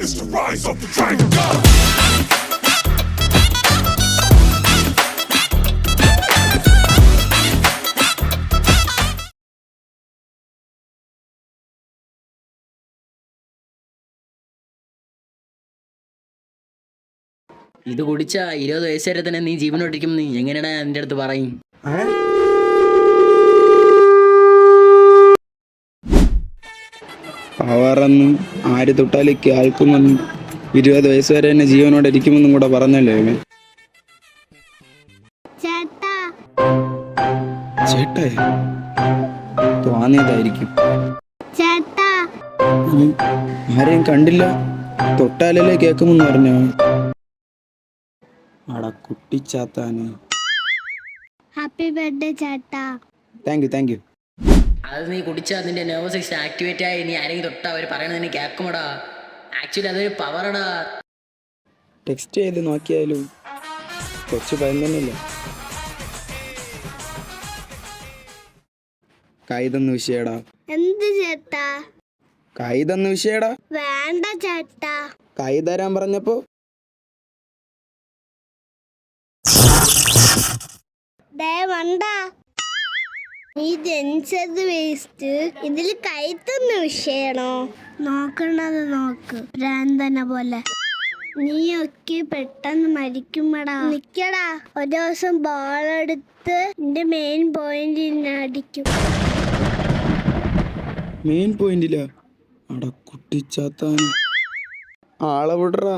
It's the rise of the Dragon God. ഇത് കുടിച്ചാ 20 വയസ്സ് വരെ തന്നെ നീ ജീവനോട്ടിരിക്കും. നീ എങ്ങനെയാ എൻ്റെ അടുത്ത് പറയും? പവറെന്നും ആര് തൊട്ടാലും കേൾക്കുമെന്നും 20 വയസ്സ് വരെ തന്നെ ജീവനോടെ ഇരിക്കുമെന്നും കൂടെ പറഞ്ഞല്ലേ അവൻ. ചേട്ടാ തോന്നിയതായിരിക്കും. ആരെയും കണ്ടില്ല, തൊട്ടാലല്ലേ കേൾക്കുമെന്ന് പറഞ്ഞ അടാ കുട്ടിച്ചാത്താന്. ഹാപ്പി ബർത്ത്ഡേ ചേട്ടാ. Thank you. അത് നീ കുടിച്ചാൽ നിന്റെ നെർവസ് സിസ്റ്റം ആക്ടിവേറ്റ് ആയി നീ ആരെങ്കിലും തൊട്ടാ അവർ പറയണത് നീ കേൾക്കുമടാ. ആക്ച്വലി അതൊരു പവറടാ. ടെക്സ്റ്റ് ചെയ്ത് നോക്കിയാലും കുറച്ച് ഭയം തന്നെയല്ലേ. കൈതൊന്ന് വിഷയടാ. എന്ത് ചേട്ടാ? കൈതൊന്ന് വിഷയടാ. വേണ്ട ചേട്ടാ. കൈ തരാൻ പറഞ്ഞപ്പോ വേണ്ട. നീ ജനിച്ചത് വേസ്റ്റ്. ഇതിൽ കൈത്തൊന്ന് വിഷയണോ? നോക്കണത് നോക്ക്, ഭ്രാന്തനെ പോലെ. നീയൊക്കെ പെട്ടെന്ന് മരിക്കുമ്പടാ. നിക്കടാ, ഒരു ദിവസം ബോളെടുത്ത് എന്റെ മെയിൻ പോയിന്റിൽ അടിക്കും. മെയിൻ പോയിന്റില്ല. അട കുട്ടിച്ചാത്താൻ ആളെ വിടറാ.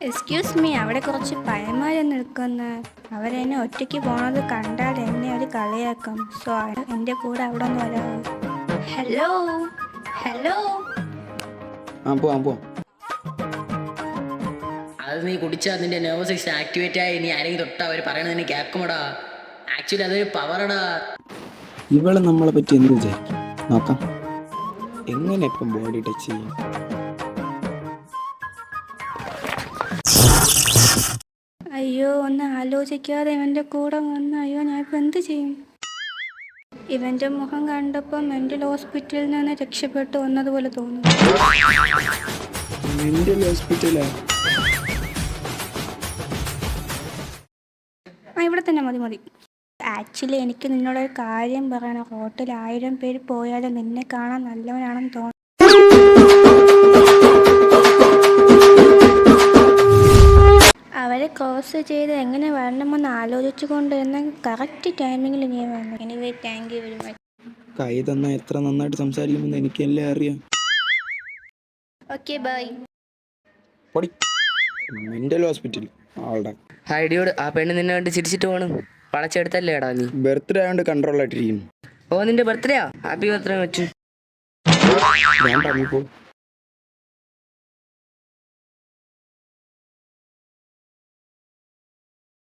എക്സ്ക്യൂസ് മീ, അവിടെ കുറച്ച് പഴന്മാരെ നിൽക്കുന്ന. അവരെന്നെ ഒറ്റയ്ക്ക് പോണത് കണ്ടാൽ എന്നെ ഒരു കളിയാക്കും. സോ എൻ്റെ കൂടെ അവിടെ ഒന്ന് വരാമോ? ഹലോ പോവാം. അത് നീ കുടിച്ചാൽ നിന്റെ നെർവസ് സിസ്റ്റം ആക്ടിവേറ്റ് ആയി നീ ആരെങ്കിലും തൊട്ടാ അവർ പറയണത് നീ കേൾക്കുമടാ. ആക്ച്വലി അതൊരു പവറടാ. ഇവള് നമ്മളെ പറ്റി എന്ത് വിചാരിക്കും നോക്കാം. എങ്ങനെ ഇപ്പം ബോഡി ടച്ച് ചെയ്യും? അയ്യോ, ഒന്ന് ആലോചിക്കാതെ ഇവൻ്റെ കൂടെ വന്ന് അയ്യോ ഞാൻ ഇപ്പം എന്ത് ചെയ്യും? ഇവൻ്റെ മുഖം കണ്ടപ്പോൾ മെൻ്റൽ ഹോസ്പിറ്റലിൽ നിന്ന് രക്ഷപ്പെട്ടു വന്നതുപോലെ തോന്നുന്നു. മെന്റൽ ഹോസ്പിറ്റലാ? ഇവിടെ തന്നെ മതി. ആക്ച്വലി എനിക്ക് നിന്നോടൊരു കാര്യം പറയണം. ഹോട്ടലിൽ 1000 പേര് പോയാലും നിന്നെ കാണാൻ നല്ലവനാണെന്ന് തോന്നുന്നു. അവരെ ക്രോസ് ചെയ്ത് എങ്ങനെ വരണമെന്ന് ആലോചിച്ചു കൊണ്ടിരുന്ന കറക്റ്റ് ടൈമിങ്ങിൽ നീ വന്നു. Anyway thank you very much. കൈ തന്നാൽ എത്ര നന്നായിട്ട് സംസാരിക്കുമെന്ന് എനിക്കെല്ലാം അറിയാം. Okay bye. മെന്റൽ ഹോസ്പിറ്റൽ ആളുടെ. ഹായ് ഡ്യൂഡ്, ആ പെണ്ണ് നിന്നെ കണ്ട് ചിരിച്ചിട്ട് പോകണം. വളച്ചെടുത്തല്ലേടാ നീ? ബർത്ത്ഡേ ആയതുകൊണ്ട് കൺട്രോൾ ആയിട്ടിരിക്കും. ഓ, നിന്റെ ബർത്ത്ഡേയാ? ഹാപ്പി ബർത്ത്ഡേ വെച്ചു. ഞാൻ പറഞ്ഞപ്പോ